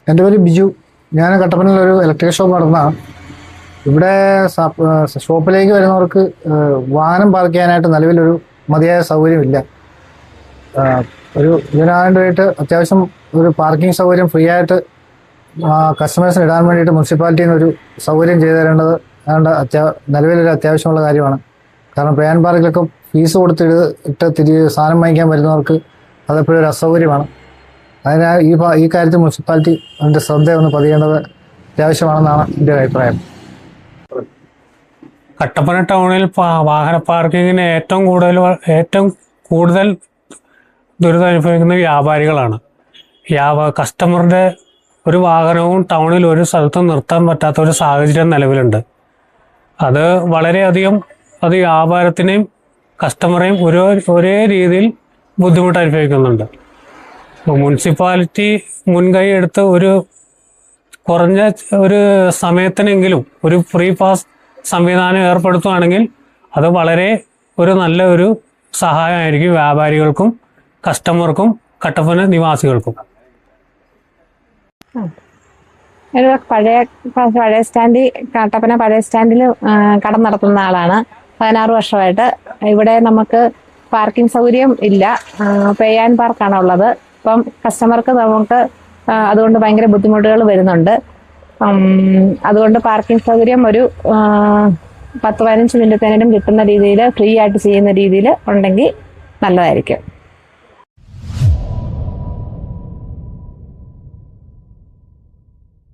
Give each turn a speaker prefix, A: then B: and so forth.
A: എൻ്റെ പേര് ബിജു. ഞാൻ കട്ടപ്പനയിലൊരു ഇലക്ട്രിക് ഷോപ്പ് നടത്തുന്നതാണ്. ഇവിടെ ഷോപ്പിലേക്ക് വരുന്നവർക്ക് വാഹനം പാർക്ക് ചെയ്യാനായിട്ട് നിലവിലൊരു മതിയായ സൗകര്യമില്ല. ഒരു 20,000 രൂപയായിട്ട് അത്യാവശ്യം ഒരു പാർക്കിംഗ് സൗകര്യം ഫ്രീ ആയിട്ട് കസ്റ്റമേഴ്സിന് ഇടാൻ വേണ്ടിയിട്ട് മുനിസിപ്പാലിറ്റിയിൽ നിന്ന് ഒരു സൗകര്യം ചെയ്തു തരേണ്ടത് നിലവിലൊരു അത്യാവശ്യമുള്ള കാര്യമാണ്. കാരണം പേ ആൻഡ് പാർക്കിലൊക്കെ ഫീസ് കൊടുത്തിട്ട് സാധനം വാങ്ങിക്കാൻ വരുന്നവർക്ക് അതെപ്പോഴും ഒരു അസൗകര്യമാണ്. അതിനാൽ ഈ കാര്യത്തിൽ മുനിസിപ്പാലിറ്റി അതിൻ്റെ ശ്രദ്ധ ഒന്ന് പതിയേണ്ടത് അത്യാവശ്യമാണെന്നാണ് എൻ്റെ ഒരു അഭിപ്രായം.
B: കട്ടപ്പന ടൗണിൽ വാഹന പാർക്കിങ്ങിന് ഏറ്റവും കൂടുതൽ ദുരിതം അനുഭവിക്കുന്ന വ്യാപാരികളാണ്. കസ്റ്റമറുടെ ഒരു വാഹനവും ടൗണിൽ ഒരു സ്ഥലത്തും നിർത്താൻ പറ്റാത്ത ഒരു സാഹചര്യം നിലവിലുണ്ട്. അത് വളരെയധികം വ്യാപാരത്തിനെയും കസ്റ്റമറെയും ഒരേ രീതിയിൽ ബുദ്ധിമുട്ട് അനുഭവിക്കുന്നുണ്ട്. മുനിസിപ്പാലിറ്റി മുൻകൈ എടുത്ത് കുറഞ്ഞ ഒരു സമയത്തിനെങ്കിലും ഒരു ഫ്രീ പാസ് സംവിധാനം ഏർപ്പെടുത്തുകയാണെങ്കിൽ അത് വളരെ നല്ലൊരു സഹായമായിരിക്കും വ്യാപാരികൾക്കും കസ്റ്റമർക്കും കട്ടപ്പന നിവാസികൾക്കും.
C: ഒരു പഴയ സ്റ്റാൻഡിൽ കട്ടപ്പന പഴയ സ്റ്റാൻഡിൽ കട നടത്തുന്ന ആളാണ്. 16 വർഷമായിട്ട് ഇവിടെ നമുക്ക് പാർക്കിംഗ് സൗകര്യം ഇല്ല. പേ ആൻഡ് പാർക്കാണ് ഉള്ളത്. അപ്പം കസ്റ്റമർക്ക് നമുക്ക് അതുകൊണ്ട് ഭയങ്കര ബുദ്ധിമുട്ടുകൾ വരുന്നുണ്ട്. അതുകൊണ്ട് പാർക്കിംഗ് സൗകര്യം ഒരു 10-15 മിനിറ്റത്തേനും കിട്ടുന്ന രീതിയിൽ ഫ്രീ ആയിട്ട് ചെയ്യുന്ന രീതിയിൽ ഉണ്ടെങ്കിൽ നല്ലതായിരിക്കും.